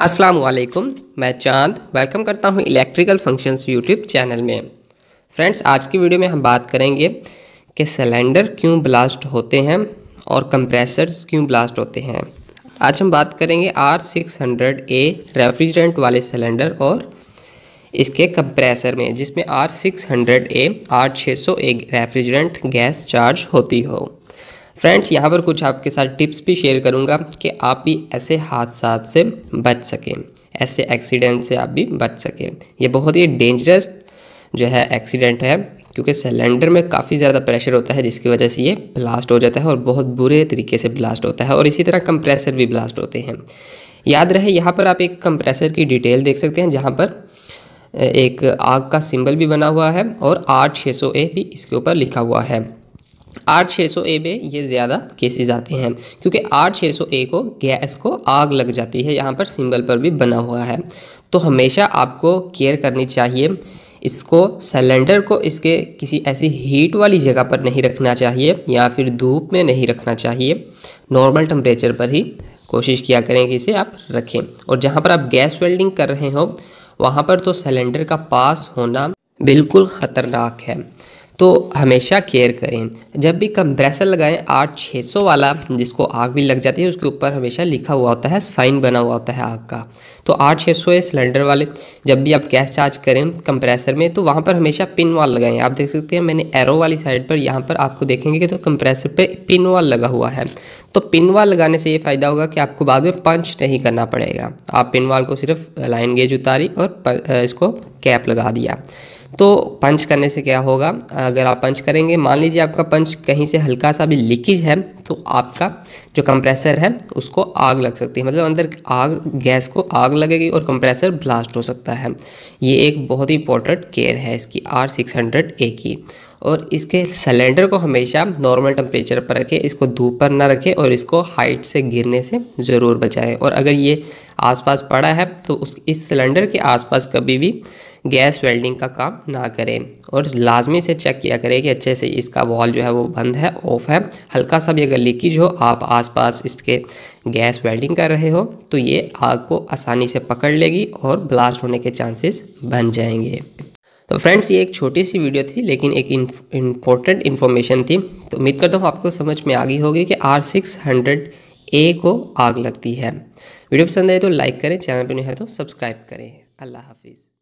अस्सलाम वालेकुम, मैं चांद वेलकम करता हूं इलेक्ट्रिकल फंक्शंस यूट्यूब चैनल में। फ्रेंड्स, आज की वीडियो में हम बात करेंगे कि सिलेंडर क्यों ब्लास्ट होते हैं और कंप्रेसर्स क्यों ब्लास्ट होते हैं। आज हम बात करेंगे R600A रेफ्रिजरेंट वाले सिलेंडर और इसके कंप्रेसर में, जिसमें R600A R601 refrigerant gas charge होती हो। फ्रेंड्स, यहाँ पर कुछ आपके साथ टिप्स भी शेयर करूँगा कि आप भी ऐसे हादसात से बच सकें, ऐसे एक्सीडेंट से आप भी बच सकें। ये बहुत ही डेंजरस जो है एक्सीडेंट है, क्योंकि सिलेंडर में काफ़ी ज़्यादा प्रेशर होता है, जिसकी वजह से ये ब्लास्ट हो जाता है और बहुत बुरे तरीके से ब्लास्ट होता है। और इसी तरह कंप्रेसर भी ब्लास्ट होते हैं। याद रहे, यहाँ पर आप एक कंप्रेसर की डिटेल देख सकते हैं, जहाँ पर एक आग का सिंबल भी बना हुआ है और R600A भी इसके ऊपर लिखा हुआ है। R600A में ये ज़्यादा केसेस आते हैं, क्योंकि R600A को गैस को आग लग जाती है, यहाँ पर सिंबल पर भी बना हुआ है। तो हमेशा आपको केयर करनी चाहिए। इसको सिलेंडर को इसके किसी ऐसी हीट वाली जगह पर नहीं रखना चाहिए, या फिर धूप में नहीं रखना चाहिए। नॉर्मल टेम्परेचर पर ही कोशिश किया करें कि इसे आप रखें। और जहाँ पर आप गैस वेल्डिंग कर रहे हो, वहाँ पर तो सिलेंडर का पास होना बिल्कुल ख़तरनाक है, तो हमेशा केयर करें। जब भी कंप्रेसर लगाएं R600 वाला, जिसको आग भी लग जाती है, उसके ऊपर हमेशा लिखा हुआ होता है, साइन बना हुआ होता है आग का। तो R600 सिलेंडर वाले जब भी आप गैस चार्ज करें कंप्रेसर में, तो वहाँ पर हमेशा पिन वाल लगाएं। आप देख सकते हैं, मैंने एरो वाली साइड पर यहाँ पर आपको देखेंगे कि तो कंप्रेसर पे पिन वाल लगा हुआ है। तो पिन वाल लगाने से ये फ़ायदा होगा कि आपको बाद में पंच नहीं करना पड़ेगा। आप पिन वाल को सिर्फ लाइन गेज उतारी और इसको कैप लगा दिया। तो पंच करने से क्या होगा, अगर आप पंच करेंगे, मान लीजिए आपका पंच कहीं से हल्का सा भी लीकेज है, तो आपका जो कंप्रेसर है उसको आग लग सकती है। मतलब अंदर आग, गैस को आग लगेगी और कंप्रेसर ब्लास्ट हो सकता है। ये एक बहुत ही इंपॉर्टेंट केयर है इसकी R600A की। और इसके सिलेंडर को हमेशा नॉर्मल टेम्परेचर पर रखें, इसको धूप पर ना रखें और इसको हाइट से गिरने से ज़रूर बचाएं। और अगर ये आसपास पड़ा है तो इस सिलेंडर के आसपास कभी भी गैस वेल्डिंग का काम ना करें। और लाजमी से चेक किया करें कि अच्छे से इसका वॉल जो है वो बंद है, ऑफ है। हल्का सा भी अगर लीकेज हो, आप आसपास इसके गैस वेल्डिंग कर रहे हो, तो ये आग को आसानी से पकड़ लेगी और ब्लास्ट होने के चांसेस बन जाएंगे। तो फ्रेंड्स, ये एक छोटी सी वीडियो थी, लेकिन एक इम्पोर्टेंट इन्फॉर्मेशन थी। तो उम्मीद करता हूँ आपको समझ में आ गई होगी कि R600A को आग लगती है। वीडियो पसंद आए तो लाइक करें, चैनल पर नहीं है तो सब्सक्राइब करें। अल्लाह हाफिज़।